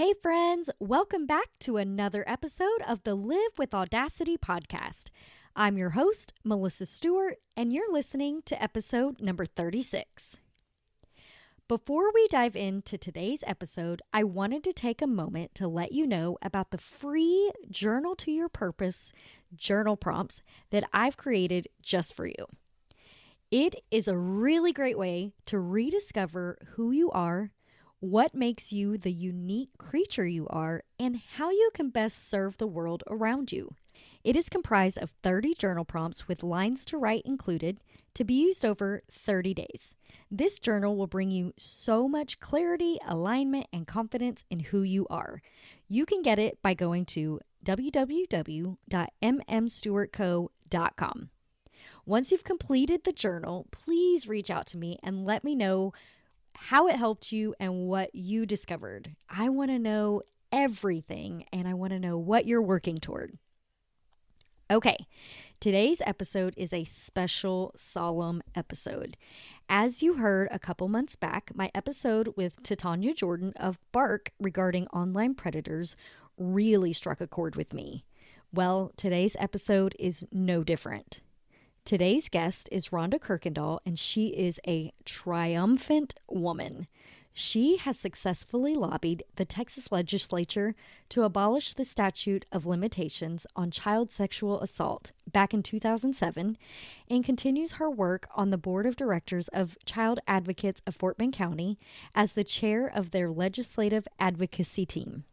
Hey friends, welcome back to another episode of the Live with Audacity podcast. I'm your host, Melissa Stewart, and you're listening to episode number 36. Before we dive into today's episode, I wanted to take a moment to let you know about the free Journal to Your Purpose journal prompts that I've created just for you. It is a really great way to rediscover who you are, what makes you the unique creature you are, and how you can best serve the world around you. It is comprised of 30 journal prompts with lines to write included to be used over 30 days. This journal will bring you so much clarity, alignment, and confidence in who you are. You can get it by going to www.mmstewartco.com. Once you've completed the journal, please reach out to me and let me know how it helped you and what you discovered. I want to know everything, and I want to know what you're working toward. Okay, today's episode is a special, solemn episode. As you heard a couple months back, my episode with Titania Jordan of Bark regarding online predators really struck a chord with me. Well, today's episode is no different. Today's guest is Rhonda Kuykendall, and she is a triumphant woman. She has successfully lobbied the Texas Legislature to abolish the statute of limitations on child sexual assault back in 2007 and continues her work on the board of directors of Child Advocates of Fort Bend County as the chair of their Legislative Advocacy Team.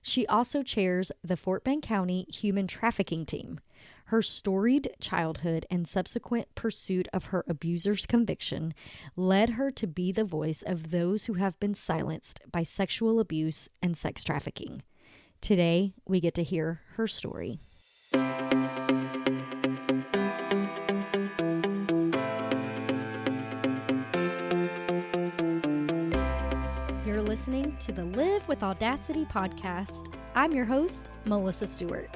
She also chairs the Fort Bend County Human Trafficking Team. Her storied childhood and subsequent pursuit of her abuser's conviction led her to be the voice of those who have been silenced by sexual abuse and sex trafficking. Today, we get to hear her story. You're listening to the Live with Audacity podcast. I'm your host, Melissa Stewart.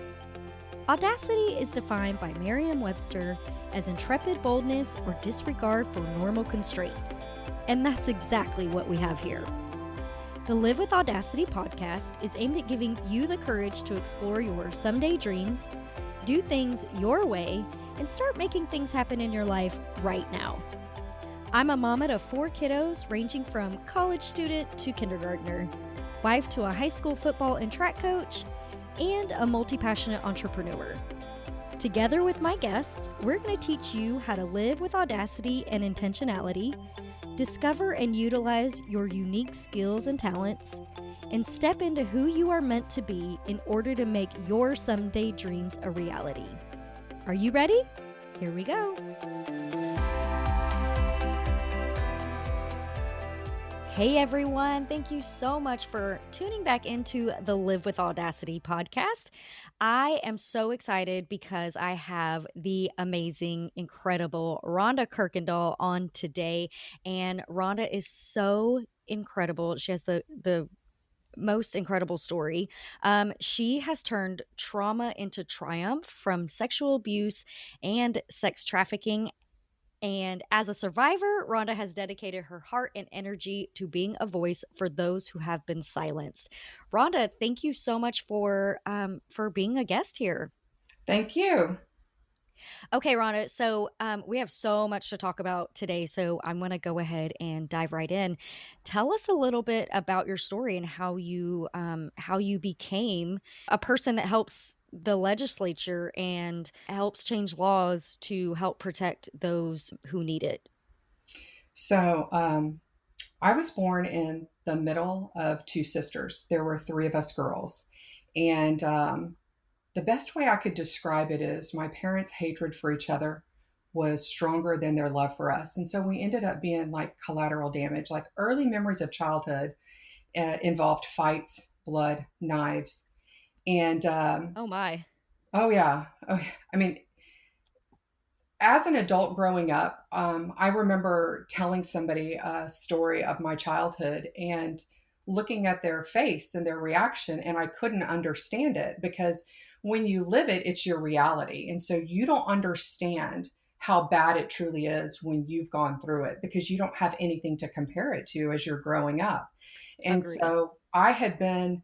Audacity is defined by Merriam-Webster as intrepid boldness or disregard for normal constraints. And that's exactly what we have here. The Live with Audacity podcast is aimed at giving you the courage to explore your someday dreams, do things your way, and start making things happen in your life right now. I'm a mama to 4 kiddos ranging from college student to kindergartner, wife to a high school football and track coach, and a multi-passionate entrepreneur. Together with my guests, we're going to teach you how to live with audacity and intentionality, discover and utilize your unique skills and talents, and step into who you are meant to be in order to make your someday dreams a reality. Are you ready? Here we go. Hey everyone, thank you so much for tuning back into the Live with Audacity podcast. I am so excited because I have the amazing, incredible Rhonda Kuykendall on today. And Rhonda is so incredible. She has the most incredible story. She has turned trauma into triumph from sexual abuse and sex trafficking. And as a survivor, Rhonda has dedicated her heart and energy to being a voice for those who have been silenced. Rhonda, thank you so much for being a guest here. Thank you. Okay, Rhonda, so we have so much to talk about today, so I'm going to go ahead and dive right in. Tell us a little bit about your story and how you became a person that helps the legislature and helps change laws to help protect those who need it. So I was born in the middle of 2 sisters. There were 3 of us girls. And the best way I could describe it is my parents' hatred for each other was stronger than their love for us. And so we ended up being like collateral damage. Like early memories of childhood involved fights, blood, knives. And Oh my. Oh yeah. I mean, as an adult growing up, I remember telling somebody a story of my childhood and looking at their face and their reaction, and I couldn't understand it because when you live it, it's your reality. And so you don't understand how bad it truly is when you've gone through it because you don't have anything to compare it to as you're growing up. And Agreed. so I had been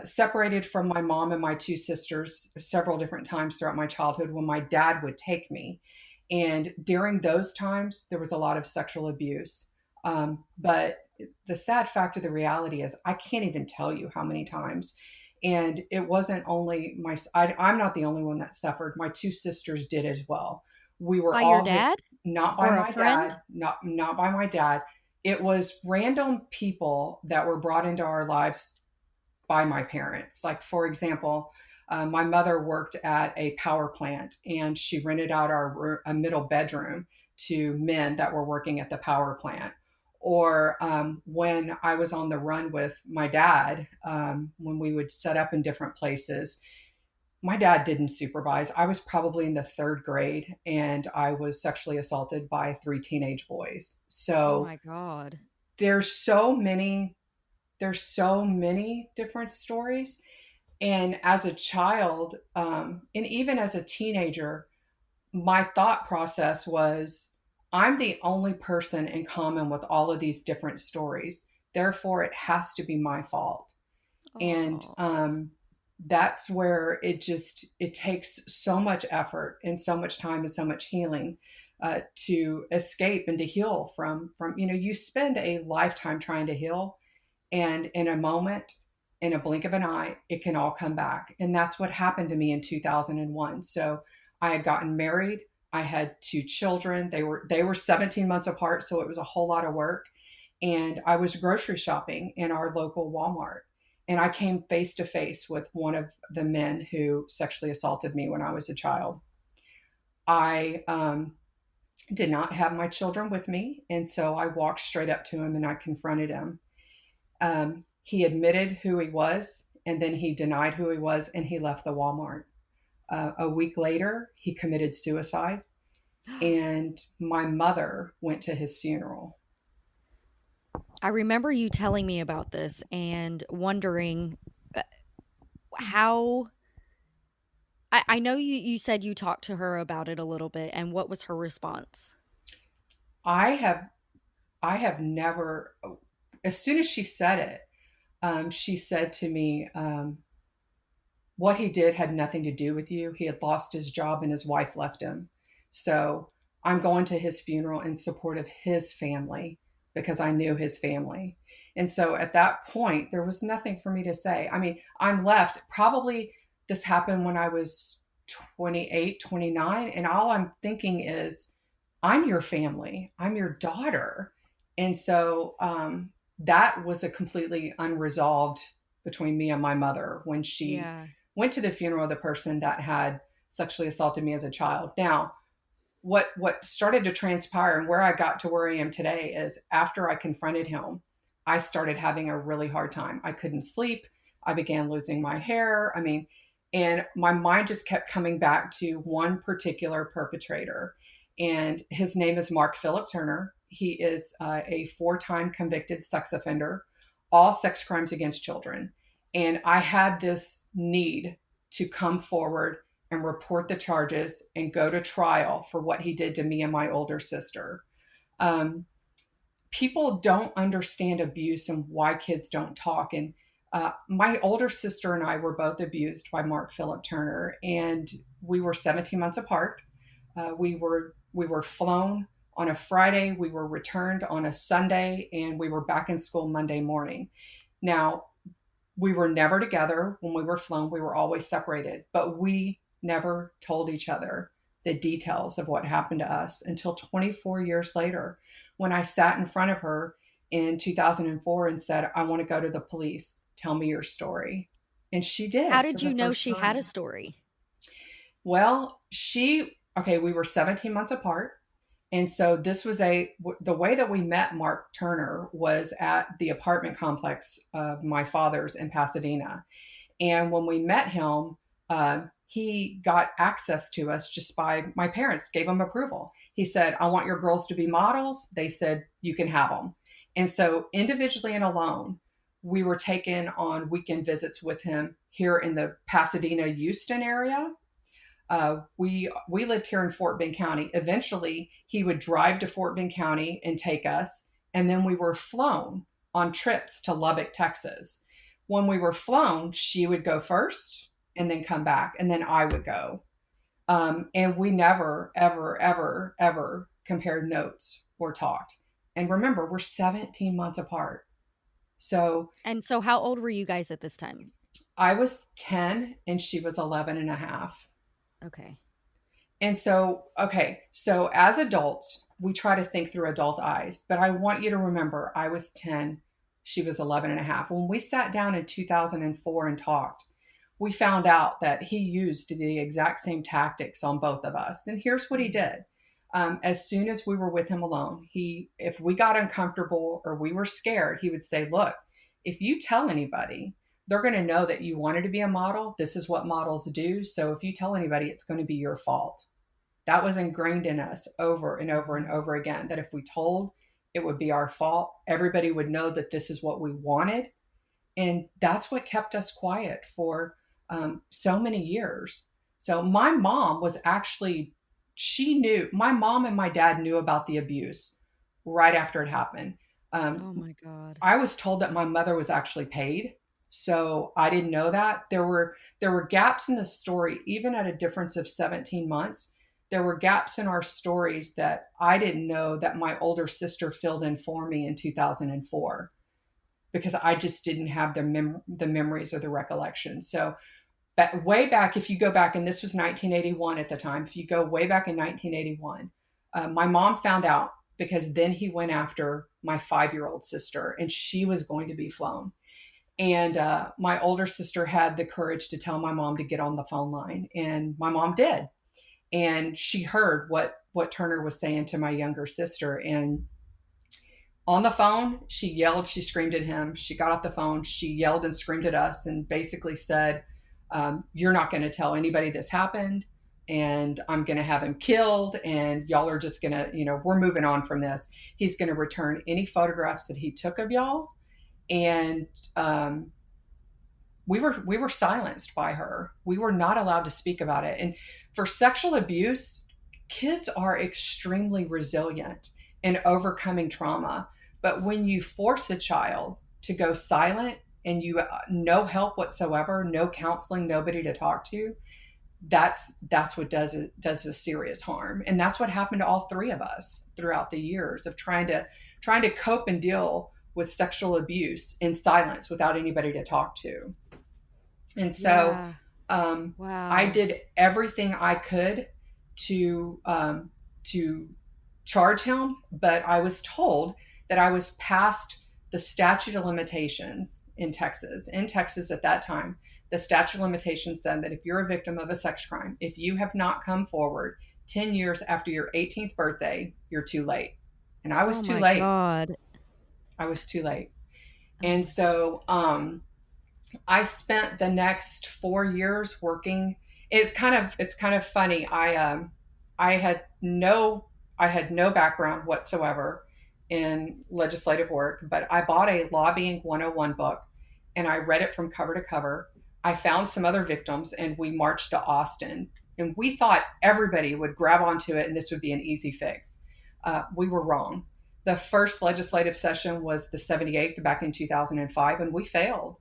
separated from my mom and my two sisters several different times throughout my childhood when my dad would take me. And during those times, there was a lot of sexual abuse. But the sad fact of the reality is, I can't even tell you how many times. And it wasn't only I'm not the only one that suffered. My two sisters did as well. We were By your all hit, dad not by or a my friend? dad, not by my dad. It was random people that were brought into our lives by my parents. Like, for example, my mother worked at a power plant and she rented out a middle bedroom to men that were working at the power plant. Or when I was on the run with my dad, when we would set up in different places, my dad didn't supervise. I was probably in the third grade and I was sexually assaulted by three teenage boys. Oh So my God. there's so many there's so many different stories. And as a child, and even as a teenager, my thought process was, I'm the only person in common with all of these different stories. Therefore, it has to be my fault. And Oh, that's where it takes so much effort and so much time and so much healing to escape and to heal from you spend a lifetime trying to heal, and in a moment, in a blink of an eye, it can all come back. And that's what happened to me in 2001. So I had gotten married. I had two children. They were 17 months apart, so it was a whole lot of work. And I was grocery shopping in our local Walmart. And I came face to face with one of the men who sexually assaulted me when I was a child. I did not have my children with me. And so I walked straight up to him and I confronted him. He admitted who he was, and then he denied who he was, and he left the Walmart. A week later, he committed suicide, and my mother went to his funeral. I remember you telling me about this and wondering uh, how. I know you said you talked to her about it a little bit, and what was her response? I have I have never. As soon as she said it, she said to me, what he did had nothing to do with you. He had lost his job and his wife left him. So I'm going to his funeral in support of his family because I knew his family. And so at that point, there was nothing for me to say. I mean, I'm left. Probably this happened when I was 28, 29. And all I'm thinking is, I'm your family, I'm your daughter. And so that was a completely unresolved between me and my mother when she Yeah. went to the funeral of the person that had sexually assaulted me as a child. Now, what started to transpire and where I got to where I am today is after I confronted him, I started having a really hard time. I couldn't sleep. I began losing my hair. I mean, and my mind just kept coming back to one particular perpetrator. And his name is Mark Phillip Turner. He is a four-time convicted sex offender, all sex crimes against children. And I had this need to come forward and report the charges and go to trial for what he did to me and my older sister. Um, People don't understand abuse and why kids don't talk. And my older sister and I were both abused by Mark Phillip Turner, and we were 17 months apart. We were flown on a Friday, we were returned on a Sunday, and we were back in school Monday morning. Now, we were never together when we were flown. We were always separated, but we never told each other the details of what happened to us until 24 years later when I sat in front of her in 2004 and said, I want to go to the police. Tell me your story. And she How did for did the you know first she had a time. story? Well, we were 17 months apart. And so the way that we met Mark Turner was at the apartment complex of my father's in Pasadena. And when we met him, he got access to us just by my parents gave him approval. He said, I want your girls to be models. They said, you can have them. And so individually and alone, we were taken on weekend visits with him here in the Pasadena, Houston area. We lived here in Fort Bend County. Eventually, he would drive to Fort Bend County and take us, and then we were flown on trips to Lubbock, Texas. when we were flown, she would go first and then come back, and then I would go. And we never, ever, ever, ever compared notes or talked. And remember, we're 17 months apart. So, And so how old were you guys at this time? I was 10 and she was 11 and a half. Okay. And so, okay, so as adults, we try to think through adult eyes, but I want you to remember I was 10, she was 11 and a half. When we sat down in 2004 and talked, we found out that he used the exact same tactics on both of us. And here's what he did. As soon as we were with him alone, if we got uncomfortable or we were scared, he would say, look, if you tell anybody, they're going to know that you wanted to be a model. This is what models do. So if you tell anybody, it's going to be your fault. That was ingrained in us over and over and over again, that if we told, it would be our fault. Everybody would know that this is what we wanted. And that's what kept us quiet for so many years. So my mom was actually, my mom and my dad knew about the abuse right after it happened. Oh my God. I was told that my mother was actually paid. So I didn't know that. There were gaps in the story, even at a difference of 17 months. There were gaps in our stories that I didn't know that my older sister filled in for me in 2004, because I just didn't have the memories or the recollection. So way back, if you go back, and this was 1981 at the time, if you go way back in 1981, my mom found out because then he went after my 5-year-old sister and she was going to be flown. And my older sister had the courage to tell my mom to get on the phone line, and my mom did. And she heard what Turner was saying to my younger sister. And on the phone, she yelled, she screamed at him. She got off the phone, she yelled and screamed at us and basically said, you're not going to tell anybody this happened, and I'm going to have him killed, and y'all are just going to, we're moving on from this. He's going to return any photographs that he took of y'all. And we were silenced by her. We were not allowed to speak about it. And for sexual abuse, kids are extremely resilient in overcoming trauma. But when you force a child to go silent and you no help whatsoever, no counseling, nobody to talk to, that's what does a serious harm. And that's what happened to all three of us throughout the years of trying to cope and deal with sexual abuse in silence without anybody to talk to. And so Wow. I did everything I could to charge him, but I was told that I was past the statute of limitations in Texas. In Texas at that time, the statute of limitations said that if you're a victim of a sex crime, if you have not come forward 10 years after your 18th birthday, you're too late. And I was too late. God. I was too late. And so I spent the next 4 years working. It's kind of funny. I had no background whatsoever in legislative work, but I bought a lobbying 101 book and I read it from cover to cover. I found some other victims and we marched to Austin, and we thought everybody would grab onto it and this would be an easy fix. We were wrong. The first legislative session was the 78th back in 2005, and we failed.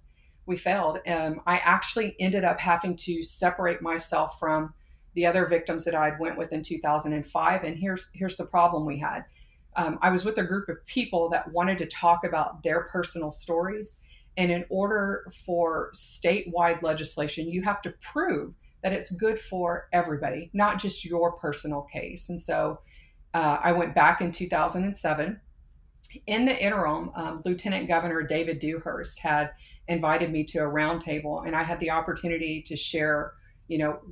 I actually ended up having to separate myself from the other victims that I'd went with in 2005. And here's the problem we had. I was with a group of people that wanted to talk about their personal stories. And in order for statewide legislation, you have to prove that it's good for everybody, not just your personal case. And so I went back in 2007. In the interim, Lieutenant Governor David Dewhurst had invited me to a roundtable, and I had the opportunity to share,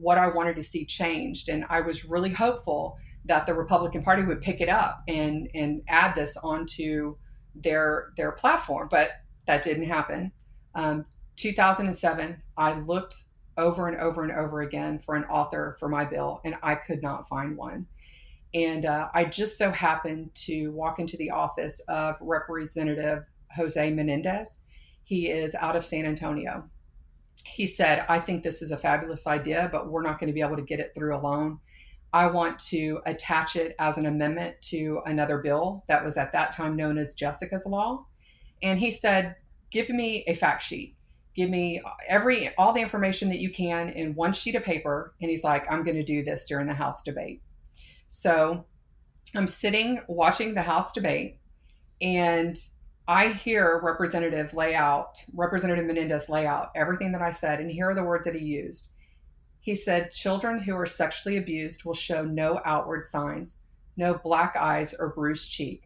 what I wanted to see changed. And I was really hopeful that the Republican Party would pick it up and add this onto their platform, but that didn't happen. 2007, I looked over and over and over again for an author for my bill, and I could not find one. And I just so happened to walk into the office of Representative Jose Menendez. He is out of San Antonio. He said, I think this is a fabulous idea, but we're not going to be able to get it through alone. I want to attach it as an amendment to another bill that was at that time known as Jessica's Law. And he said, give me a fact sheet. give me all the information that you can in one sheet of paper. And he's like, I'm going to do this during the House debate. So I'm sitting watching the House debate, and I hear Representative Menendez lay out everything that I said. And here are the words that he used. He said, children who are sexually abused will show no outward signs, no black eyes or bruised cheek.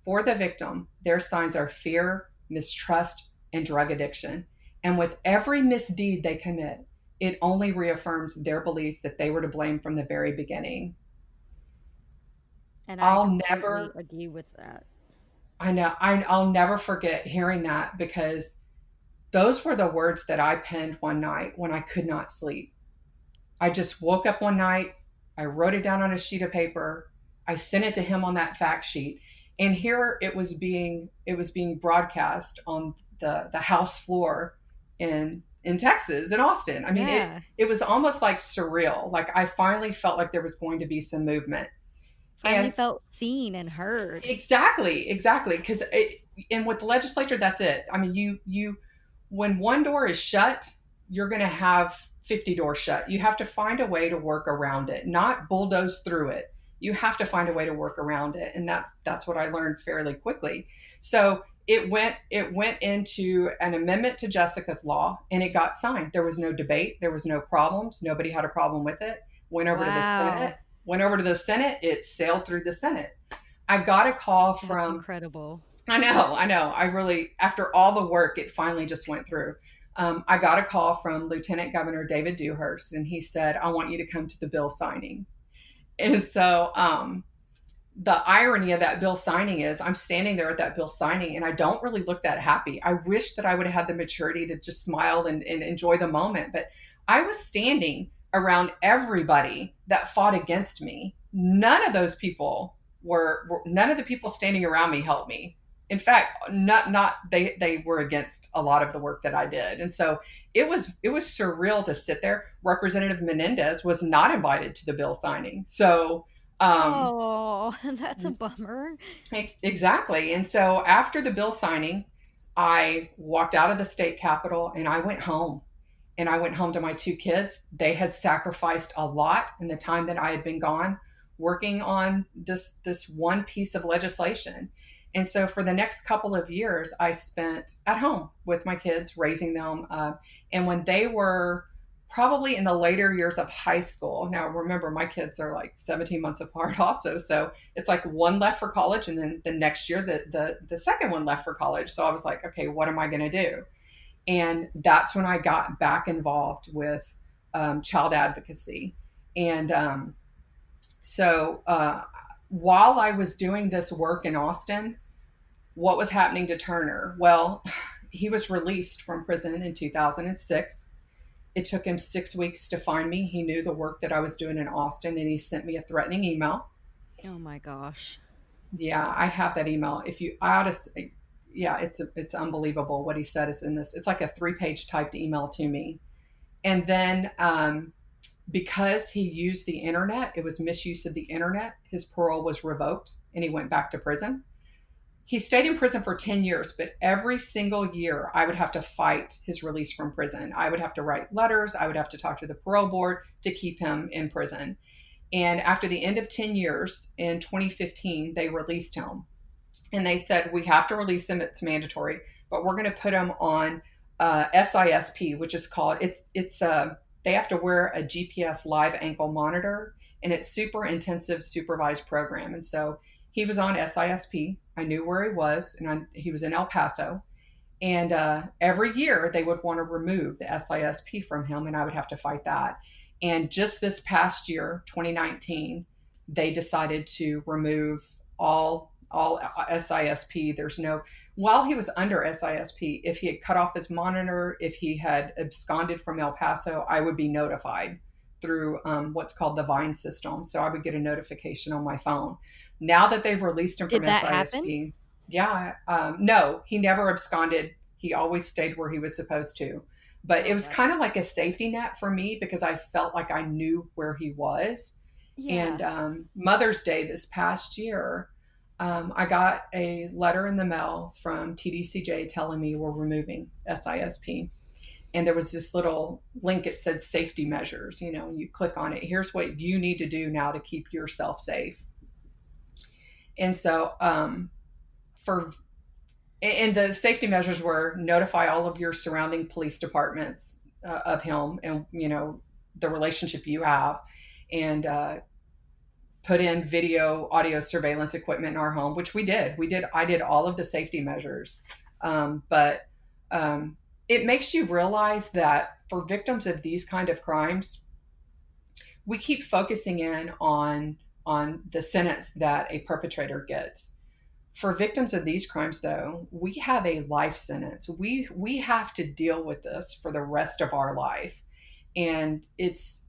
For the victim, their signs are fear, mistrust, and drug addiction. And with every misdeed they commit, it only reaffirms their belief that they were to blame from the very beginning. And I'll never agree with that. I know. I'll never forget hearing that, because those were the words that I penned one night when I could not sleep. I just woke up one night. I wrote it down on a sheet of paper. I sent it to him on that fact sheet. And here it was being broadcast on the House floor in Texas, in Austin. I mean, it was almost like surreal. Like I finally felt like there was going to be some movement. Finally felt seen and heard. Exactly. Because and with the legislature, that's it. I mean, you when one door is shut, you're going to have 50 doors shut. You have to find a way to work around it, not bulldoze through it. You have to find a way to work around it, and that's what I learned fairly quickly. So it went into an amendment to Jessica's law, and it got signed. There was no debate. There was no problems. Nobody had a problem with it. Went over to the Senate. It sailed through the Senate. I got a call from... That's incredible. I know. I really, after all the work, it finally just went through. I got a call from Lieutenant Governor David Dewhurst, and he said, I want you to come to the bill signing. And so the irony of that bill signing is I'm standing there at that bill signing, and I don't really look that happy. I wish that I would have had the maturity to just smile and enjoy the moment. But I was standing around everybody that fought against me. None of those people none of the people standing around me helped me. In fact, they were against a lot of the work that I did. And so it was surreal to sit there. Representative Menendez was not invited to the bill signing. So that's a bummer. Exactly. And so after the bill signing, I walked out of the state capitol and I went home. And I went home to my two kids. They had sacrificed a lot in the time that I had been gone working on this one piece of legislation. And so for the next couple of years, I spent at home with my kids, raising them. And when they were probably in the later years of high school, now remember, my kids are like 17 months apart also. So it's like one left for college. And then the next year, the second one left for college. So I was like, okay, what am I going to do? And that's when I got back involved with child advocacy. And so while I was doing this work in Austin, what was happening to Turner? Well, he was released from prison in 2006. It took him 6 weeks to find me. He knew the work that I was doing in Austin, and he sent me a threatening email. Oh my gosh. Yeah, I have that email. It's unbelievable what he said is in this. It's like a 3-page typed email to me. And then because he used the internet, it was misuse of the internet, his parole was revoked and he went back to prison. He stayed in prison for 10 years, but every single year I would have to fight his release from prison. I would have to write letters. I would have to talk to the parole board to keep him in prison. And after the end of 10 years in 2015, they released him. And they said, we have to release him. It's mandatory, but we're going to put him on SISP, which is called, they have to wear a GPS live ankle monitor, and it's super intensive supervised program. And so he was on SISP. I knew where he was, and he was in El Paso. And every year they would want to remove the SISP from him, and I would have to fight that. And just this past year, 2019, they decided to remove all SISP. While he was under SISP, if he had cut off his monitor, if he had absconded from El Paso, I would be notified through what's called the Vine system. So I would get a notification on my phone. Now that they've released him from Did that SISP, happen? Yeah, no, he never absconded. He always stayed where he was supposed to. But it was kind of like a safety net for me because I felt like I knew where he was. Yeah. And Mother's Day this past year, I got a letter in the mail from TDCJ telling me we're removing SISP. and there was this little link. It said safety measures, and you click on it. Here's what you need to do now to keep yourself safe. And so and the safety measures were notify all of your surrounding police departments of him and, the relationship you have, and put in video, audio surveillance equipment in our home, which we did. I did all of the safety measures. But it makes you realize that for victims of these kind of crimes, we keep focusing in on the sentence that a perpetrator gets. For victims of these crimes, though, we have a life sentence. We have to deal with this for the rest of our life, and it's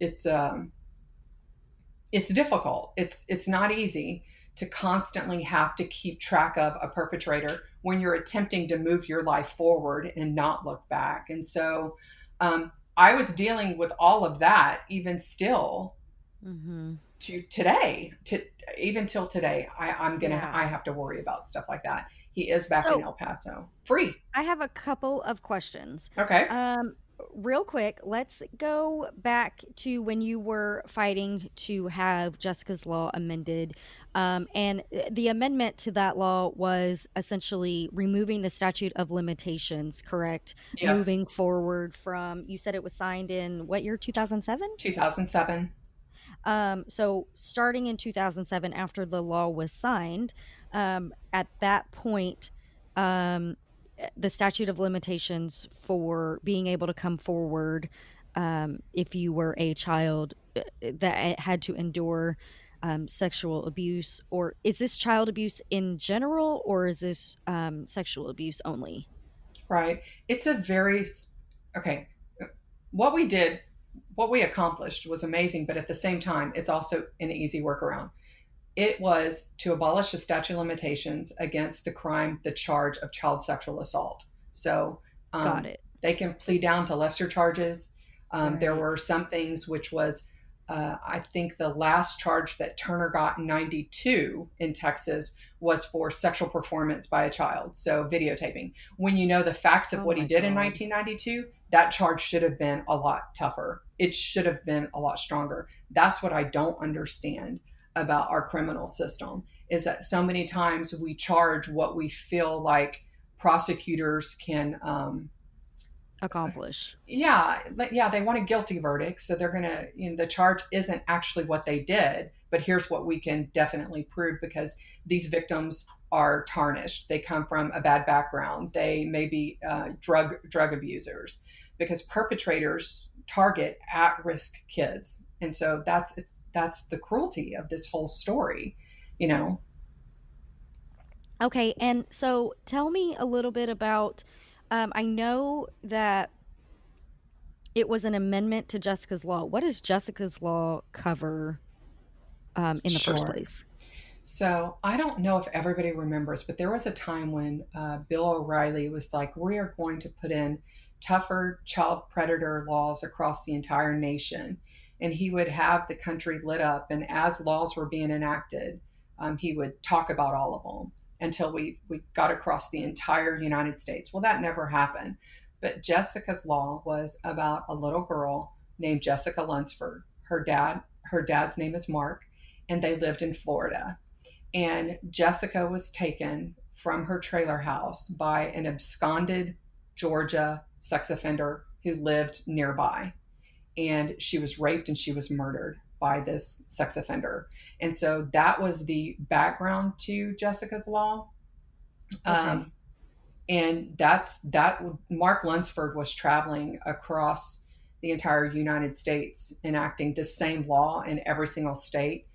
difficult. It's not easy to constantly have to keep track of a perpetrator when you're attempting to move your life forward and not look back. And so I was dealing with all of that even still to today, even till today. I have to worry about stuff like that. He is back in El Paso, free. I have a couple of questions. Okay. Real quick, let's go back to when you were fighting to have Jessica's Law amended. And the amendment to that law was essentially removing the statute of limitations, correct? Yes. Moving forward from, you said it was signed in what year, 2007? 2007. So starting in 2007, after the law was signed, at that point, the statute of limitations for being able to come forward if you were a child that had to endure sexual abuse, or is this child abuse in general, or is this sexual abuse only? Right. It's a very, okay. What we accomplished was amazing, but at the same time, it's also an easy workaround. It was to abolish the statute of limitations against the charge of child sexual assault. So Got it. They can plead down to lesser charges. Right. There were some things which was, I think the last charge that Turner got in 92 in Texas was for sexual performance by a child. So videotaping. When you know the facts of what he did in 1992, that charge should have been a lot tougher. It should have been a lot stronger. That's what I don't understand about our criminal system, is that so many times we charge what we feel like prosecutors can accomplish. Yeah, they want a guilty verdict, so they're gonna, the charge isn't actually what they did, but here's what we can definitely prove, because these victims are tarnished. They come from a bad background. They may be drug abusers, because perpetrators target at-risk kids. And so that's the cruelty of this whole story, Okay, and so tell me a little bit about, I know that it was an amendment to Jessica's Law. What does Jessica's Law cover in the first place? So I don't know if everybody remembers, but there was a time when Bill O'Reilly was like, we are going to put in tougher child predator laws across the entire nation. And he would have the country lit up. And as laws were being enacted, he would talk about all of them until we got across the entire United States. Well, that never happened. But Jessica's Law was about a little girl named Jessica Lunsford. Her dad's name is Mark, and they lived in Florida. And Jessica was taken from her trailer house by an absconded Georgia sex offender who lived nearby. And she was raped and she was murdered by this sex offender. And so that was the background to Jessica's Law. Okay. And Mark Lunsford was traveling across the entire United States enacting this same law in every single state.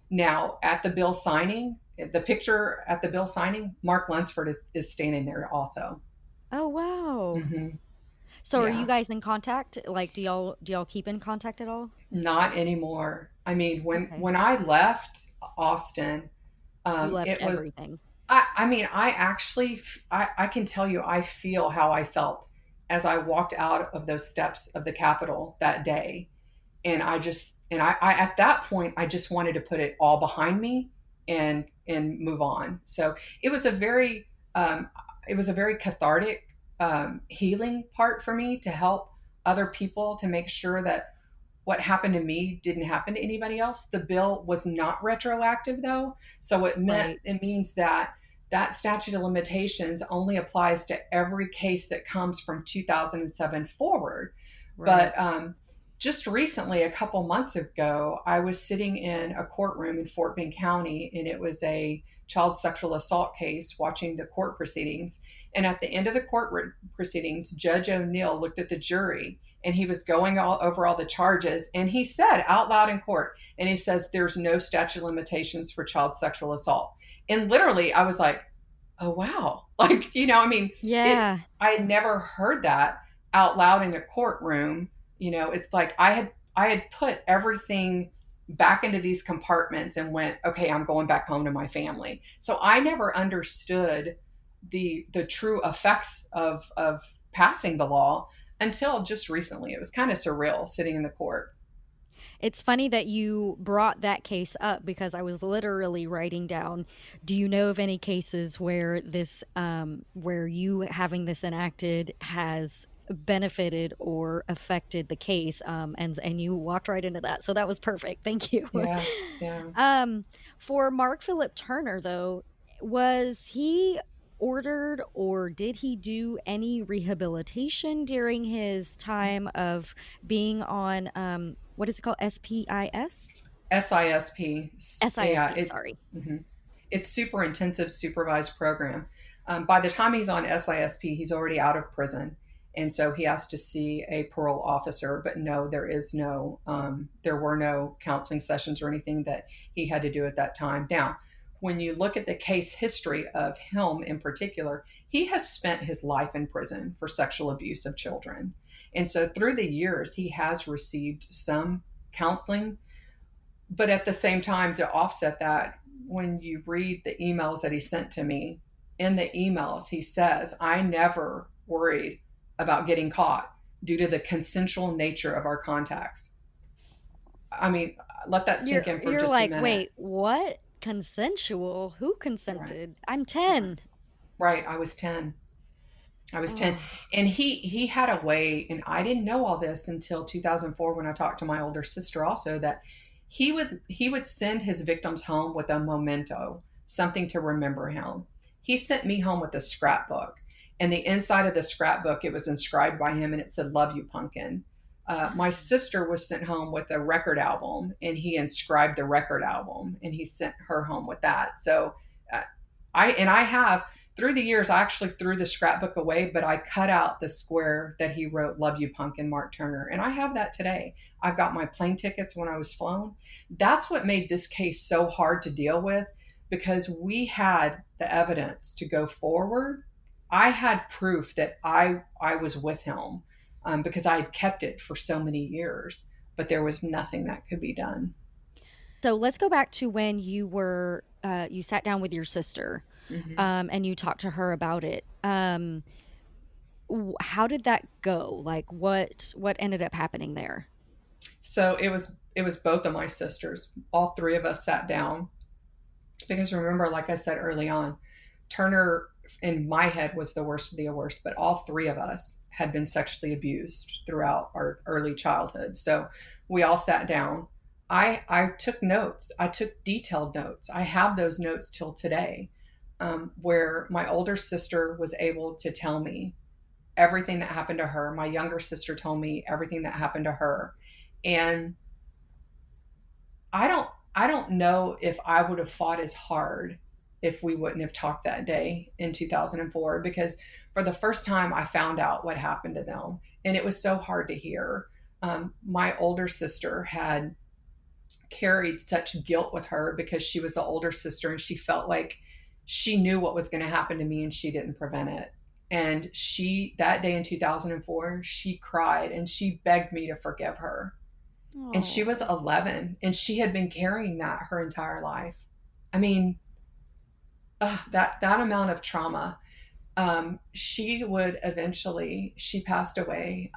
Now, at the bill signing, the picture at the bill signing, Mark Lunsford is standing there also. Oh, wow. Mm-hmm. So are you guys in contact? Like, do y'all keep in contact at all? Not anymore. I mean, when I left Austin, You left it was everything. I can tell you, I feel how I felt as I walked out of those steps of the Capitol that day. And I at that point, I just wanted to put it all behind me and move on. So it was a very cathartic healing part for me to help other people to make sure that what happened to me didn't happen to anybody else. The bill was not retroactive though. So Right. it means that that statute of limitations only applies to every case that comes from 2007 forward. Right. But just recently, a couple months ago, I was sitting in a courtroom in Fort Bend County, and it was a child sexual assault case watching the court proceedings. And at the end of the court proceedings, Judge O'Neill looked at the jury and he was going over all the charges. And he said out loud in court, and he says, there's no statute of limitations for child sexual assault. And literally, I was like, oh, wow. Like, I mean, Yeah. I had never heard that out loud in a courtroom. It's like I had put everything back into these compartments and went, okay, I'm going back home to my family. So I never understood the true effects of passing the law until just recently. It was kind of surreal sitting in the court. It's funny that you brought that case up because I was literally writing down, do you know of any cases where where you having this enacted has benefited or affected the case? And you walked right into that. So that was perfect. Thank you. Yeah, yeah. For Mark Phillip Turner, though, was he ordered or did he do any rehabilitation during his time of being on what is it called, SPIS? SISP. Yeah, SISP, sorry. mhm. It's super intensive supervised program. By the time he's on SISP, he's already out of prison. And so he has to see a parole officer. But no, there were no counseling sessions or anything that he had to do at that time. Now, when you look at the case history of him in particular, he has spent his life in prison for sexual abuse of children. And so through the years, he has received some counseling. But at the same time, to offset that, when you read the emails that he sent to me, in the emails, he says, I never worried about getting caught due to the consensual nature of our contacts. I mean, let that sink in for You're just a like, minute. wait, what? Consensual? Who Right. consented? I'm Right. 10. Right. I was 10. I was 10. Oh, And he had a way, and I didn't know all this until 2004 when I talked to my older sister also, that he would send his victims home with a memento, something to remember him. He sent me home with a scrapbook. And the inside of the scrapbook, it was inscribed by him and it said, Love you, pumpkin. My sister was sent home with a record album and he inscribed the record album and he sent her home with that. So uh, I have through the years, I actually threw the scrapbook away, but I cut out the square that he wrote, Love You, Pumpkin, Mark Turner. And I have that today. I've got my plane tickets when I was flown. That's what made this case so hard to deal with because we had the evidence to go forward. I had proof that I was with him because I had kept it for so many years, but there was nothing that could be done. so let's go back to when you sat down with your sister, Mm-hmm. and you talked to her about it. How did that go? Like, what ended up happening there? So it was both of my sisters. All three of us sat down because remember, like I said early on, Turner in my head was the worst of the worst, but all three of us had been sexually abused throughout our early childhood. So we all sat down. I took notes. I took detailed notes. I have those notes till today, where my older sister was able to tell me everything that happened to her. My younger sister told me everything that happened to her. And I don't know if I would have fought as hard if we wouldn't have talked that day in 2004 because for the first time I found out what happened to them and it was so hard to hear. My older sister had carried such guilt with her because she was the older sister and she felt like she knew what was going to happen to me and she didn't prevent it. And she, that day in 2004, she cried and she begged me to forgive her. And she Oh, was 11 and she had been carrying that her entire life. I mean, that amount of trauma. She would eventually, she passed away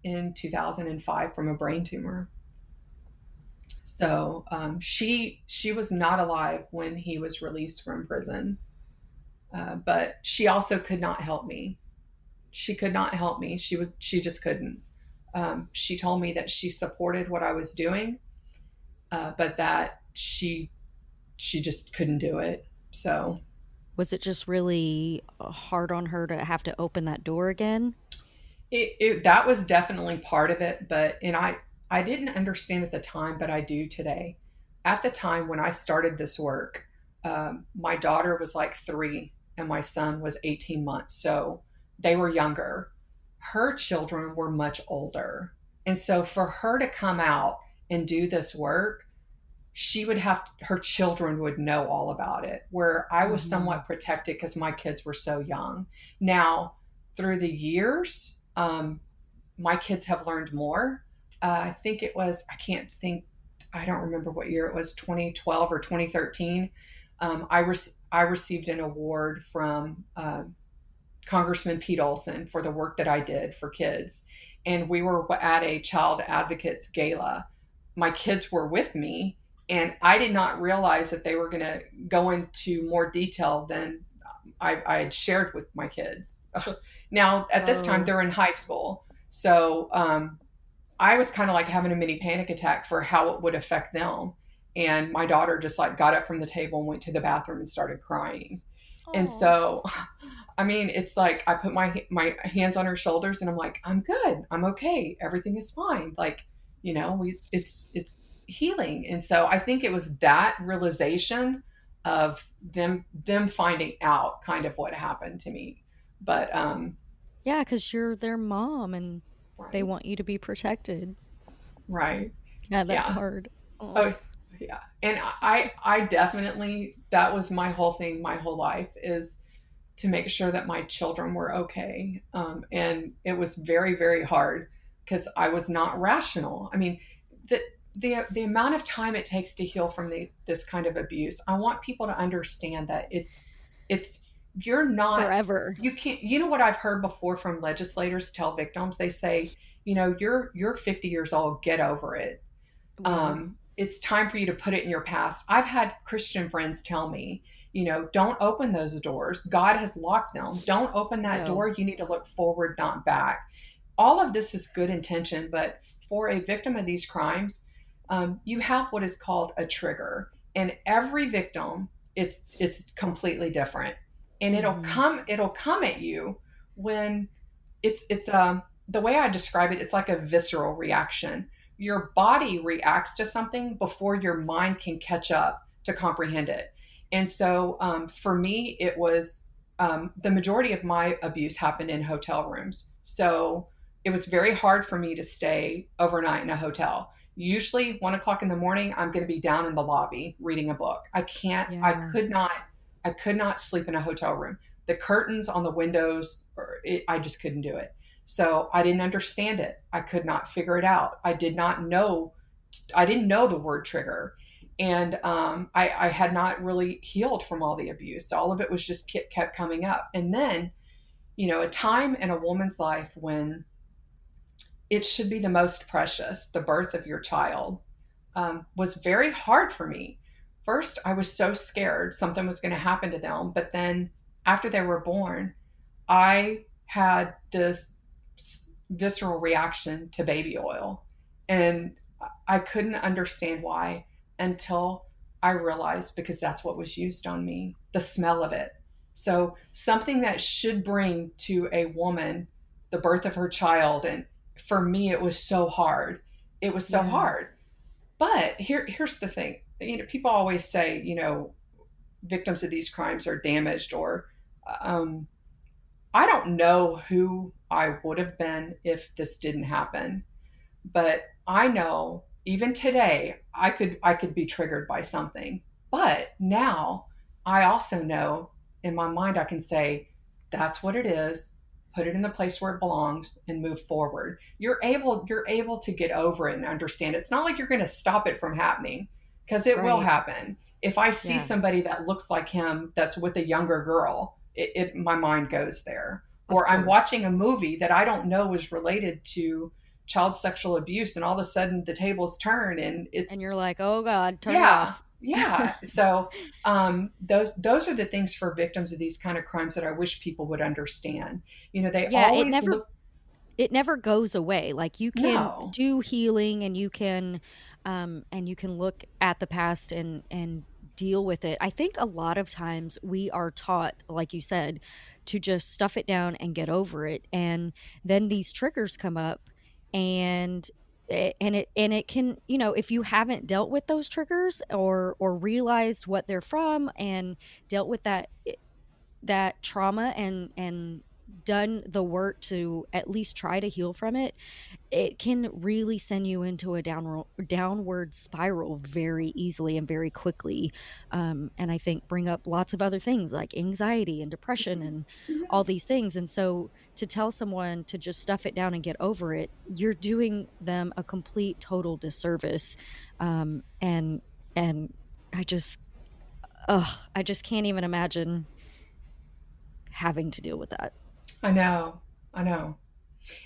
in 2005 from a brain tumor. So she was not alive when he was released from prison. But she also could not help me. She could not help me. She just couldn't. She told me that she supported what I was doing, but that she just couldn't do it. So Was it just really hard on her to have to open that door again? that was definitely part of it. But and I didn't understand at the time, but I do today. At the time when I started this work, my daughter was like 3 and my son was 18 months. So they were younger. Her children were much older. And so for her to come out and do this work, she would have her children would know all about it, where I was Mm-hmm. somewhat protected because my kids were so young. Now through the years, my kids have learned more. I think it was, I don't remember what year it was, 2012 or 2013. I received an award from Congressman Pete Olson for the work that I did for kids. And we were at a child advocates gala. My kids were with me, and I did not realize that they were going to go into more detail than I had shared with my kids. Now, at this time, Oh, they're in high school. So I was kind of like having a mini panic attack for how it would affect them. And my daughter just like got up from the table and went to the bathroom and started crying. And oh, so, I mean, it's like I put my hands on her shoulders and I'm like, I'm good, I'm okay, everything is fine. Like, it's healing. And so I think it was that realization of them finding out kind of what happened to me. But yeah, because you're their mom and they right, want you to be protected. right, Yeah, that's yeah. hard. Oh, Oh, yeah. And I definitely, that was my whole thing, my whole life is to make sure that my children were okay. And it was very, very hard because I was not rational. I mean, the, the amount of time it takes to heal from this kind of abuse, I want people to understand that it's, you're not, forever. you can't, you know what I've heard before from legislators tell victims, they say, you're 50 years old, get over it. Yeah. It's time for you to put it in your past. I've had Christian friends tell me, don't open those doors. God has locked them. Don't open that No. door. You need to look forward, not back. All of this is good intention, but for a victim of these crimes, you have what is called a trigger, and every victim, it's completely different, and Mm-hmm. it'll come at you when it's the way I describe it, it's like a visceral reaction. Your body reacts to something before your mind can catch up to comprehend it. And so for me, it was the majority of my abuse happened in hotel rooms. So it was very hard for me to stay overnight in a hotel. Usually 1 o'clock in the morning, I'm going to be down in the lobby reading a book. Yeah. I could not sleep in a hotel room. The curtains on the windows, I just couldn't do it. So I didn't understand it. I could not figure it out. I didn't know the word trigger. And I had not really healed from all the abuse. All of it was just kept coming up. And then, a time in a woman's life when it should be the most precious, the birth of your child, was very hard for me. First, I was so scared something was going to happen to them. But then after they were born, I had this visceral reaction to baby oil. And I couldn't understand why until I realized because that's what was used on me, the smell of it. So, something that should bring to a woman the birth of her child. And for me, it was so hard. It was so Yeah. hard. But here's the thing, people always say, victims of these crimes are damaged or um, I don't know who I would have been if this didn't happen, but I know even today I could be triggered by something. But now I also know in my mind I can say that's what it is, put it in the place where it belongs and move forward. You're able to get over it and understand. It's not like you're going to stop it from happening because it will Right. happen. If I see Yeah. somebody that looks like him that's with a younger girl, my mind goes there. Of Or I'm course. watching a movie that I don't know is related to child sexual abuse, and all of a sudden the tables turn and And it's, you're like, oh God, turn it yeah, off. Yeah. So those are the things for victims of these kind of crimes that I wish people would understand. They Yeah, always look. it never goes away. Like, you can No. do healing, and you can look at the past and deal with it. I think a lot of times we are taught, like you said, to just stuff it down and get over it. And then these triggers come up, and it can, if you haven't dealt with those triggers, or realized what they're from, and dealt with that trauma, and done the work to at least try to heal from it, it can really send you into a downward spiral very easily and very quickly. And I think bring up lots of other things like anxiety and depression and all these things. And so to tell someone to just stuff it down and get over it, you're doing them a complete total disservice. And I just, I just can't even imagine having to deal with that. I know. I know.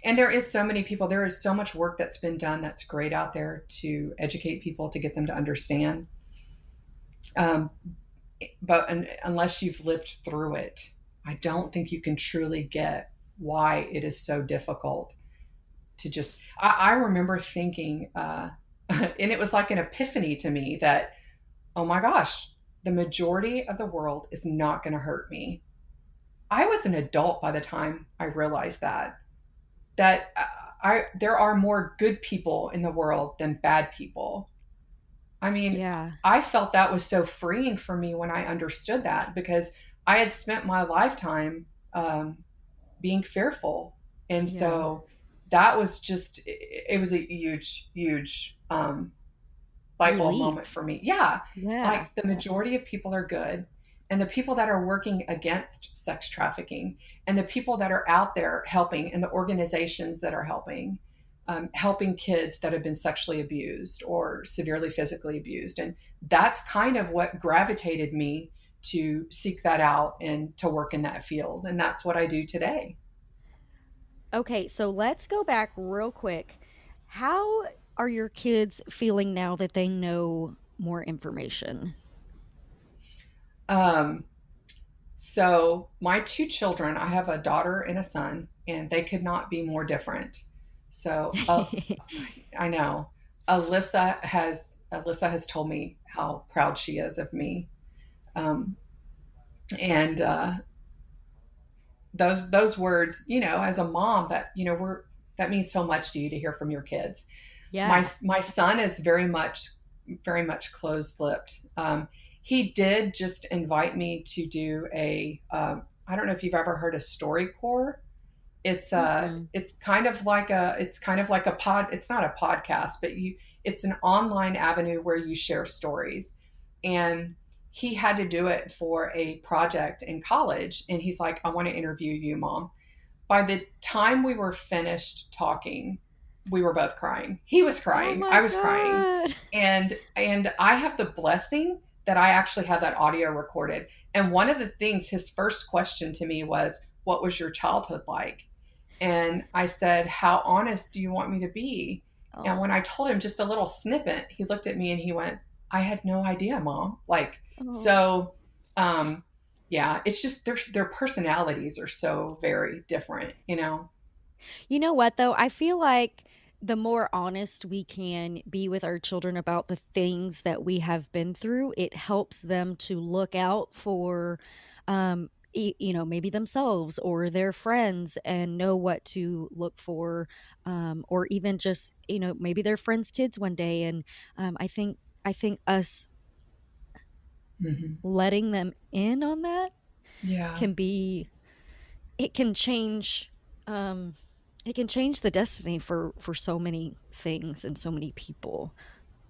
And there is so many people, there is so much work that's been done that's great out there to educate people, to get them to understand. Um, but unless you've lived through it, I don't think you can truly get why it is so difficult to just. I remember thinking, and it was like an epiphany to me that, oh my gosh, the majority of the world is not going to hurt me. I was an adult by the time I realized that there are more good people in the world than bad people. I mean, Yeah. I felt that was so freeing for me when I understood that, because I had spent my lifetime being fearful. And Yeah. so that was just, it was a huge, huge light bulb Relief. moment for me. Yeah. Yeah. Like, the majority of people are good. And the people that are working against sex trafficking, and the people that are out there helping, and the organizations that are helping kids that have been sexually abused or severely physically abused. And that's kind of what gravitated me to seek that out and to work in that field. And that's what I do today. Okay, so let's go back real quick. How are your kids feeling now that they know more information? Um, so my two children, I have a daughter and a son, and they could not be more different. So I know Alyssa has told me how proud she is of me, um, and those words, as a mom, that that means so much to you to hear from your kids. My Yeah. my son is very much closed-lipped. He did just invite me to do I don't know if you've ever heard of StoryCorps. Mm-mm. It's kind of like a pod. It's not a podcast, but it's an online avenue where you share stories. And he had to do it for a project in college, and he's like, I want to interview you, Mom. By the time we were finished talking, we were both crying. He was Oh crying, my I was crying. God. And I have the blessing that I actually have that audio recorded. And one of the things, his first question to me was, what was your childhood like? And I said, how honest do you want me to be? And Oh. when I told him just a little snippet, he looked at me and he went, I had no idea, Mom. Like, Oh. so, um, yeah, it's just their personalities are so very different. You know what, though? I feel like the more honest we can be with our children about the things that we have been through, it helps them to look out for, maybe themselves or their friends, and know what to look for, or even just, maybe their friends' kids one day. And I think us Hmm. letting them in on that Yeah, can be it can change um it can change the destiny for so many things and so many people,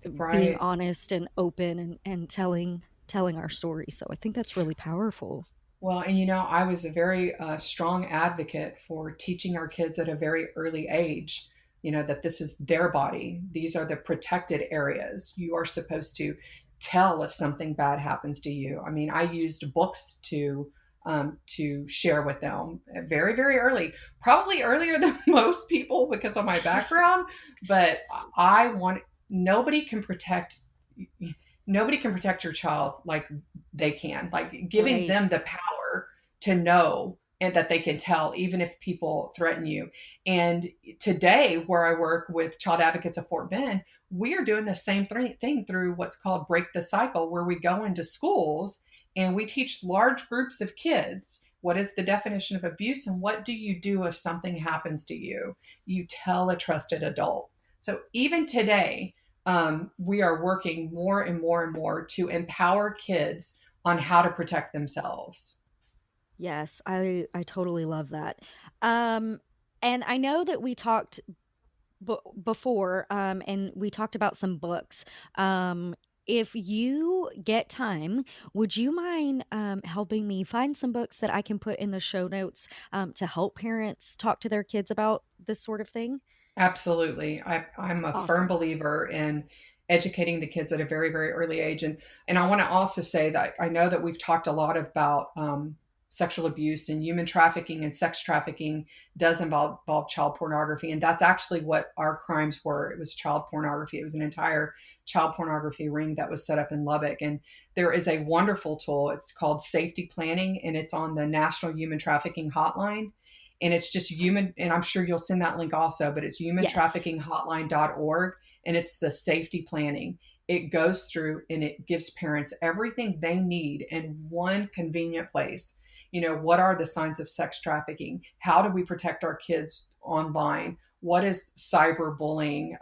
being right. honest and open, and telling our story. So I think that's really powerful. Well, and I was a very strong advocate for teaching our kids at a very early age, that this is their body. These are the protected areas. You are supposed to tell if something bad happens to you. I mean, I used books to share with them very, very early, probably earlier than most people because of my background. But I want nobody can protect. nobody can protect your child like they can. Like giving Right. them the power to know and that they can tell even if people threaten you. And today, where I work with Child Advocates of Fort Bend, we are doing the same thing through what's called Break the Cycle, where we go into schools and we teach large groups of kids what is the definition of abuse and what do you do if something happens to you. You tell a trusted adult. So even today, we are working more and more and more to empower kids on how to protect themselves. Yes, I totally love that. Um, and I know that we talked before, and we talked about some books. If you get time, would you mind helping me find some books that I can put in the show notes to help parents talk to their kids about this sort of thing? Absolutely. I'm a firm Awesome. believer in educating the kids at a very, very early age. And I want to also say that I know that we've talked a lot about sexual abuse and human trafficking, and sex trafficking does involve child pornography. And that's actually what our crimes were. It was child pornography. It was an entire child pornography ring that was set up in Lubbock. And there is a wonderful tool. It's called Safety Planning, and it's on the National Human Trafficking Hotline, and it's just human, and I'm sure you'll send that link also, but it's Yes. humantraffickinghotline.org, and it's the safety planning. It goes through and it gives parents everything they need in one convenient place. What are the signs of sex trafficking? How do we protect our kids online? What is cyberbullying?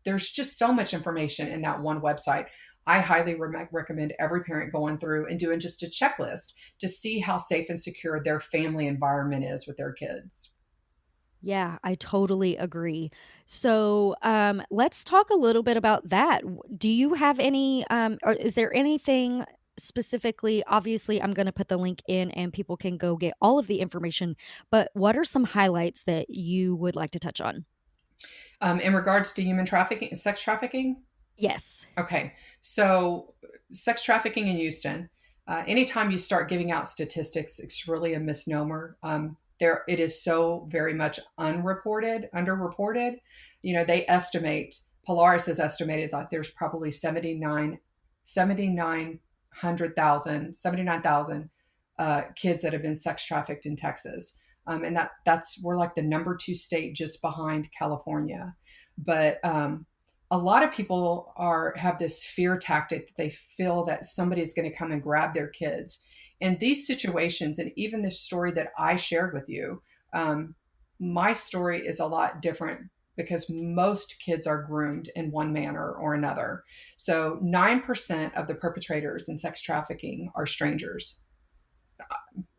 There's just so much information in that one website. I highly recommend every parent going through and doing just a checklist to see how safe and secure their family environment is with their kids. Yeah, I totally agree. So, let's talk a little bit about that. Do you have any, or is there anything specifically? Obviously, I'm going to put the link in and people can go get all of the information, but what are some highlights that you would like to touch on? In regards to human trafficking, sex trafficking, Yes. okay. So, sex trafficking in Houston, anytime you start giving out statistics, it's really a misnomer. It is so very much unreported, underreported. They estimate, Polaris has estimated that there's probably 79,000 kids that have been sex trafficked in Texas. And we're like the number two state just behind California. But a lot of people have this fear tactic that they feel that somebody's going to come and grab their kids. In these situations, and even the story that I shared with you, my story is a lot different because most kids are groomed in one manner or another. So 9% of the perpetrators in sex trafficking are strangers.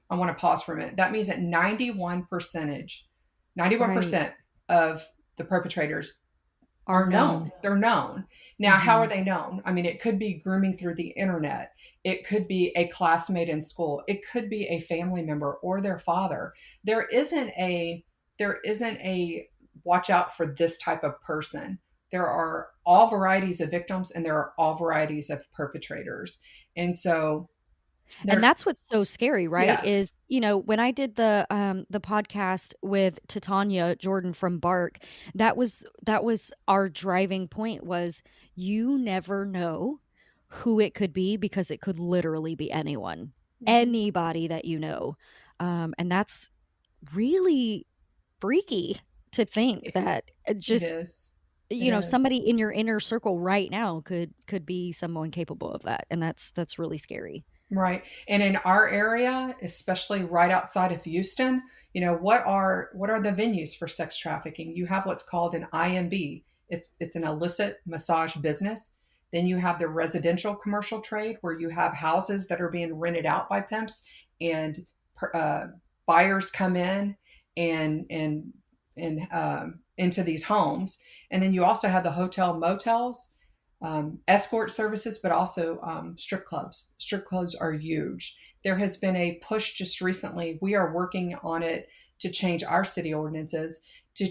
I want to pause for a minute. That means that 91% Right. of the perpetrators Are are known. known. They're known. Now, how are Hmm. they known? I mean, it could be grooming through the internet. It could be a classmate in school. It could be a family member or their father. There isn't a there isn't a watch out for this type of person. There are all varieties of victims and there are all varieties of perpetrators. And so And there's that's what's so scary, right? yes. Is, when I did the podcast with Titania Jordan from Bark, that was our driving point was you never know who it could be because it could literally be anyone. Mhm. Anybody that you know. And that's really freaky to think It, that it just is. It is. somebody in your inner circle right now could be someone capable of that, and that's really scary. Right. And in our area, especially right outside of Houston, what are the venues for sex trafficking? You have what's called an IMB. It's an illicit massage business. Then you have the residential commercial trade where you have houses that are being rented out by pimps, and uh, buyers come in and into these homes. And then you also have the hotel motels, escort services, but also strip clubs. Strip clubs are huge. There has been a push just recently. We are working on it to change our city ordinances to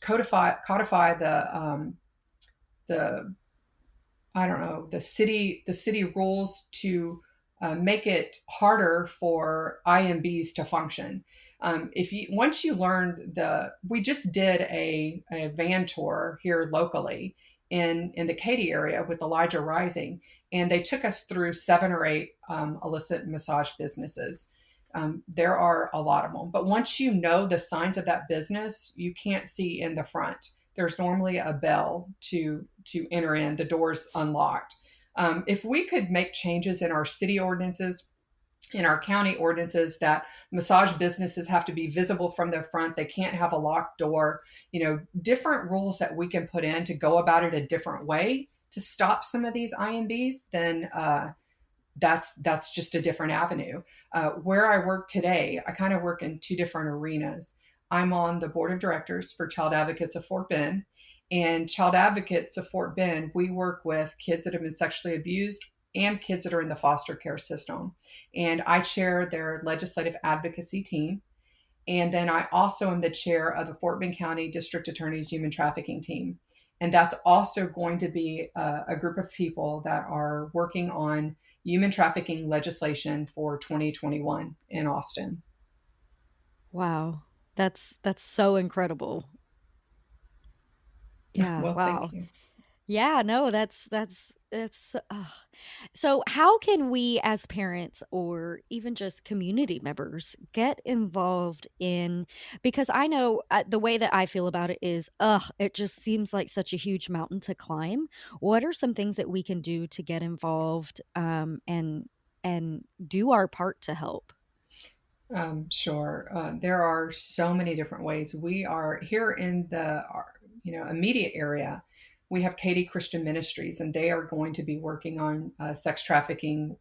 codify the I don't know the city rules to make it harder for IMBs to function. If you once you learn we just did a van tour here locally in the Katy area with Elijah Rising, and they took us through 7 or 8 illicit massage businesses. There are a lot of them, but once you know the signs of that business, you can't see in the front. There's normally a bell to enter in. The door's unlocked. If we could make changes in our city ordinances, in our county ordinances, that massage businesses have to be visible from the front, they can't have a locked door, different rules that we can put in to go about it a different way to stop some of these IMBs, then that's just a different avenue. Where I work today, I kind of work in 2 different arenas. I'm on the board of directors for Child Advocates of Fort Bend. And Child Advocates of Fort Bend, we work with kids that have been sexually abused and kids that are in the foster care system. And I chair their Legislative Advocacy Team. And then I also am the chair of the Fort Bend County District Attorney's Human Trafficking Team. And that's also going to be a group of people that are working on human trafficking legislation for 2021 in Austin. Wow. That's so incredible. Yeah. Well, Wow. thank you. Yeah, no, that's so how can we as parents or even just community members get involved in, because I know the way that I feel about it is it just seems like such a huge mountain to climb. What are some things that we can do to get involved and do our part to help? Sure. There are so many different ways. We are here in the immediate area. We have Katy Christian Ministries, and they are going to be working on sex trafficking,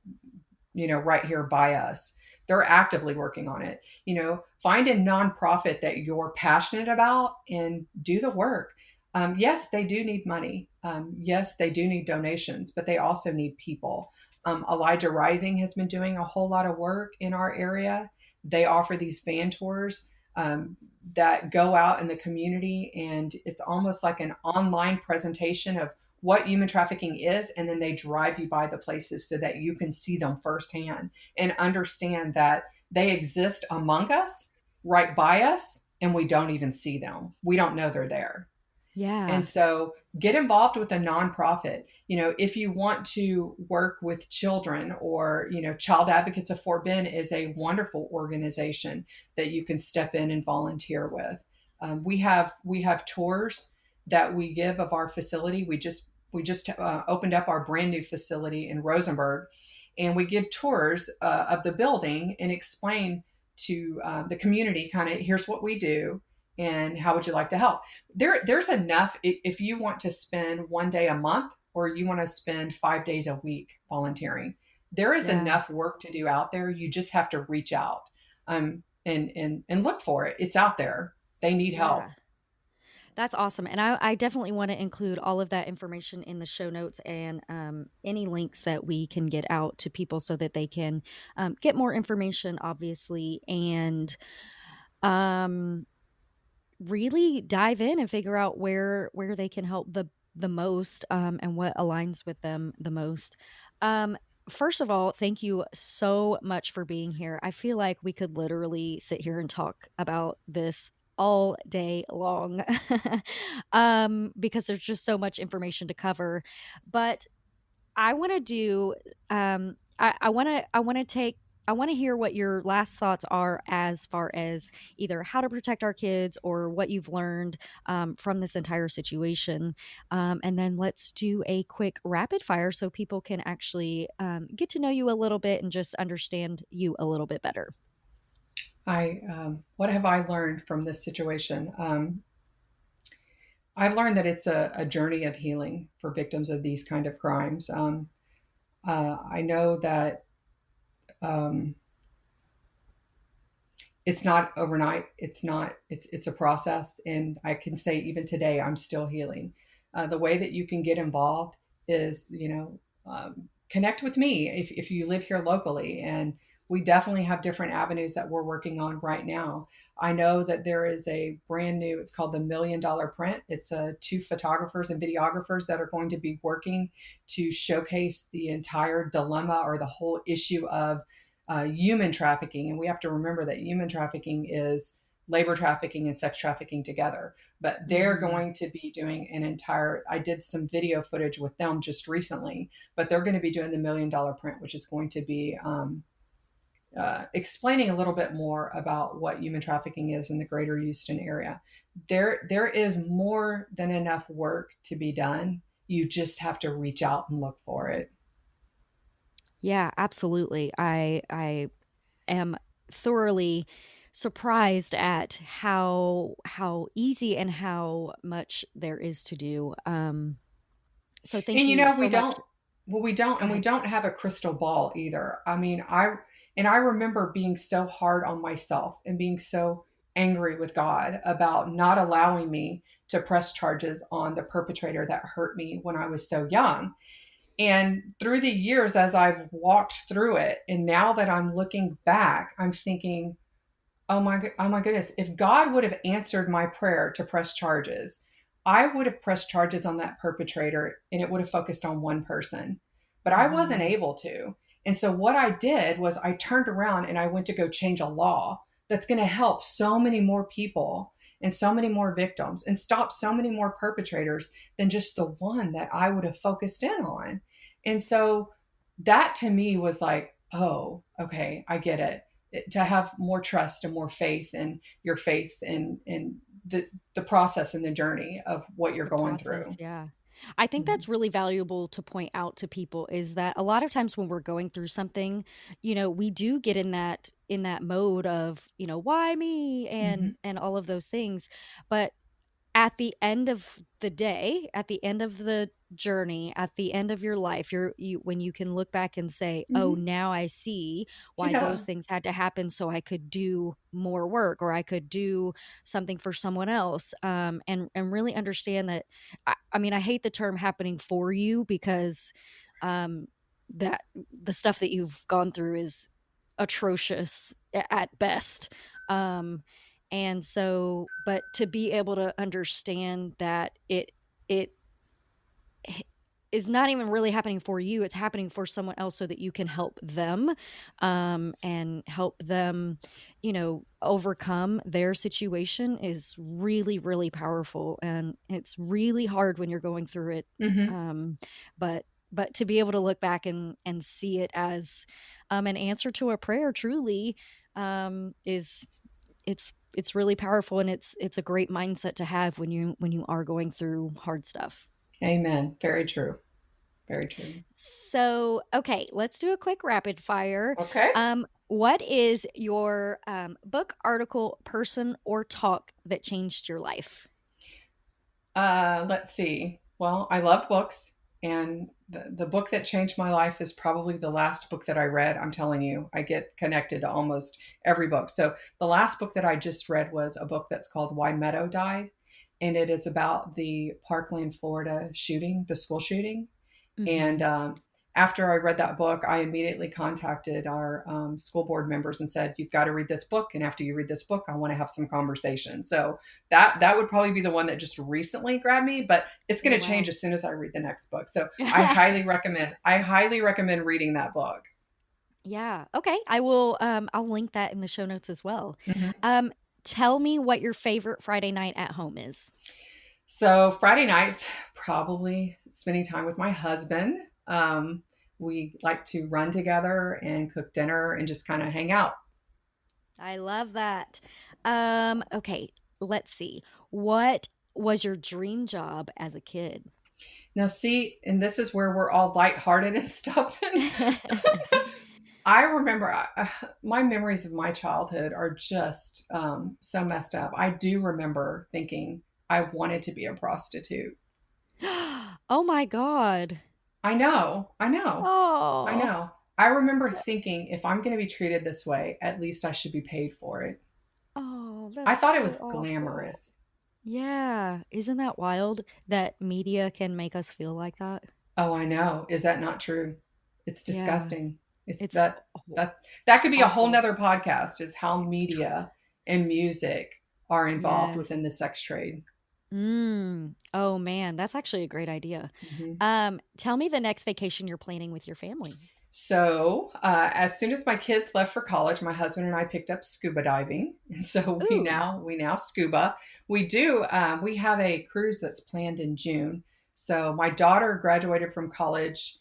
right here by us. They're actively working on it. Find a nonprofit that you're passionate about and do the work. Yes, they do need money. Yes, they do need donations, but they also need people. Elijah Rising has been doing a whole lot of work in our area. They offer these van tours that go out in the community, and it's almost like an online presentation of what human trafficking is, and then they drive you by the places so that you can see them firsthand and understand that they exist among us, right by us, and we don't even see them. We don't know they're there. Yeah. And so get involved with a nonprofit. If you want to work with children, or, Child Advocates of Fort Bend is a wonderful organization that you can step in and volunteer with. We have tours that we give of our facility. We just opened up our brand new facility in Rosenberg, and we give tours of the building and explain to the community kind of, here's what we do and how would you like to help. There's enough if you want to spend 1 day a month, or you want to spend 5 days a week volunteering. There is enough work to do out there. You just have to reach out and look for it. It's out there. They need help. Yeah. That's awesome. And I definitely want to include all of that information in the show notes, and any links that we can get out to people so that they can get more information, obviously, and really dive in and figure out where they can help the most, and what aligns with them the most. First of all, thank you so much for being here. I feel like we could literally sit here and talk about this all day long because there's just so much information to cover. But I want to do I want to hear what your last thoughts are as far as either how to protect our kids or what you've learned from this entire situation. And then let's do a quick rapid fire so people can actually get to know you a little bit and just understand you a little bit better. What have I learned from this situation? I've learned that it's a journey of healing for victims of these kind of crimes. I know that it's not overnight. It's a process. And I can say even today, I'm still healing. The way that you can get involved is, connect with me if you live here locally. And we definitely have different avenues that we're working on right now. I know that there is a brand new, it's called the $1 Million Print. It's 2 photographers and videographers that are going to be working to showcase the entire dilemma or the whole issue of human trafficking. And we have to remember that human trafficking is labor trafficking and sex trafficking together. But they're going to be doing I did some video footage with them just recently, but they're going to be doing the $1 Million Print, which is going to be explaining a little bit more about what human trafficking is in the greater Houston area. There is more than enough work to be done. You just have to reach out and look for it. Yeah, absolutely. I am thoroughly surprised at how easy and how much there is to do. So thank And you we so much. don't, we don't, Go and we ahead. don't have a crystal ball either. I mean, I remember being so hard on myself and being so angry with God about not allowing me to press charges on the perpetrator that hurt me when I was so young. And through the years, as I've walked through it, and now that I'm looking back, I'm thinking, oh my goodness, if God would have answered my prayer to press charges, I would have pressed charges on that perpetrator and it would have focused on one person. But I wasn't Mhm. able to. And so what I did was I turned around and I went to go change a law that's going to help so many more people and so many more victims and stop so many more perpetrators than just the one that I would have focused in on. And so that to me was like, oh, okay, I get it. To have more trust and more faith in your faith and the process and the journey of what you're The going process, through. yeah. I think Mhm. that's really valuable to point out to people is that a lot of times when we're going through something, we do get in that mode of, why me Mhm. and all of those things. But at the end of the day, at the end of the journey, at the end of your life, when you can look back and say, "Oh, Mhm. now I see why those Yeah. things had to happen so I could do more work or I could do something for someone else." And really understand that. I mean, I hate the term "happening for you" because um, that the stuff that you've gone through is atrocious at best. Um, and so, but to be able to understand that it is not even really happening for you, it's happening for someone else so that you can help them, and help them, overcome their situation is really, really powerful. And it's really hard when you're going through it. Mhm. Um, but to be able to look back and see it as an answer to a prayer truly is it's really powerful, and it's a great mindset to have when you are going through hard stuff. Amen. Very true. Very true. So, okay, let's do a quick rapid fire. Okay. What is your book, article, person, or talk that changed your life? Let's see. Well, I love books, and the book that changed my life is probably the last book that I read. I'm telling you, I get connected to almost every book. So the last book that I just read was a book that's called Why Meadow Died, and it is about the Parkland, Florida shooting, the school shooting. And Hmm. after I read that book, I immediately contacted our school board members and said, "You've got to read this book. And after you read this book, I want to have some conversation." So that would probably be the one that just recently grabbed me, but it's Oh, going to change wow. as soon as I read the next book. So I highly recommend. I highly recommend reading that book. Yeah. Okay. I'll link that in the show notes as well. Mhm. Um, Tell me what your favorite Friday night at home is. So Friday nights, probably spending time with my husband. We like to run together and cook dinner and just kind of hang out. I love that. Okay, let's see. What was your dream job as a kid? Now, see, and this is where we're all lighthearted and stuff. And I remember my memories of my childhood are just so messed up. I do remember thinking I wanted to be a prostitute. Oh my God. I know, I know, I Oh, know. I remember thinking if I'm going to be treated this way, at least I should be paid for it. oh, I that's thought it so was awful. glamorous. Yeah. Isn't that wild that media can make us feel like that? Oh, I know. Is that not true? It's Yeah. disgusting. It's It's that that could be a whole awful. nother podcast is how media and music are involved Yes. within the sex trade. Oh man, that's actually a great idea. Mhm. Tell me the next vacation you're planning with your family. So, as soon as my kids left for college, my husband and I picked up scuba diving. So Ooh, we now scuba. We do. We have a cruise that's planned in June. So my daughter graduated from college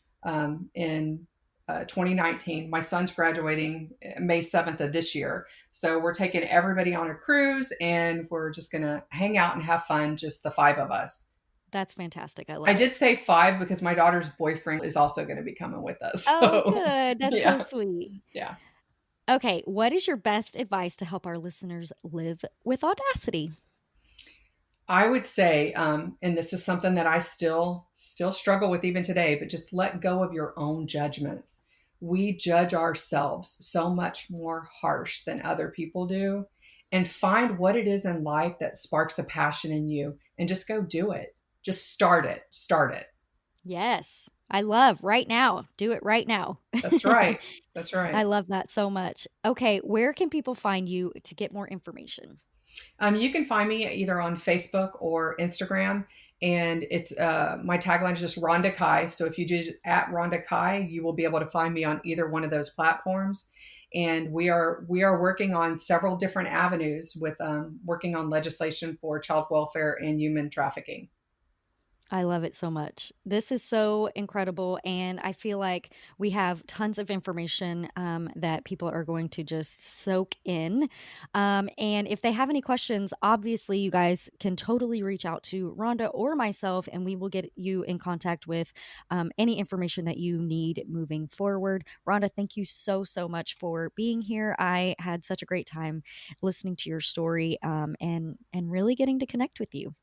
in 2019. My son's graduating May 7th of this year. So we're taking everybody on a cruise, and we're just gonna hang out and have fun, just the five of us. that's fantastic. I I love it. did say five because my daughter's boyfriend is also going to be coming with us. Oh, So, good. That's so yeah, sweet. yeah. Okay, what is your best advice to help our listeners live with audacity? I would say, and this is something that I still struggle with even today, but just let go of your own judgments. We judge ourselves so much more harsh than other people do, and find what it is in life that sparks a passion in you, and just go do it. Just start it. Start it. Yes, I love right now. Do it right now. That's right. That's I right. love that so much. Okay, where can people find you to get more information? You can find me either on Facebook or Instagram, and it's my tagline is just Rhonda Kai. So if you do at Rhonda Kai, you will be able to find me on either one of those platforms. And we are working on several different avenues with working on legislation for child welfare and human trafficking. I love it so much. This is so incredible. And I feel like we have tons of information that people are going to just soak in. And if they have any questions, obviously, you guys can totally reach out to Rhonda or myself, and we will get you in contact with any information that you need moving forward. Rhonda, thank you so, so much for being here. I had such a great time listening to your story and really getting to connect with you.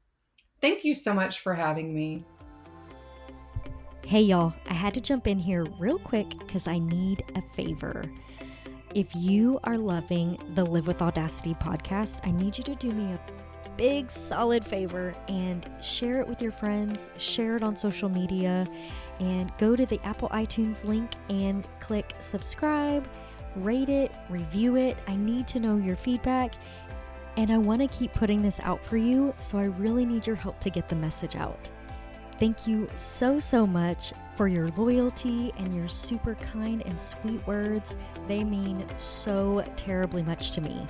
Thank you so much for having me. Hey y'all, I had to jump in here real quick because I need a favor. If you are loving the Live with Audacity podcast, I need you to do me a big solid favor and share it with your friends, share it on social media, and go to the Apple iTunes link and click subscribe, rate it, review it. I need to know your feedback. And I want to keep putting this out for you, so I really need your help to get the message out. Thank you so, so much for your loyalty and your super kind and sweet words. They mean so terribly much to me.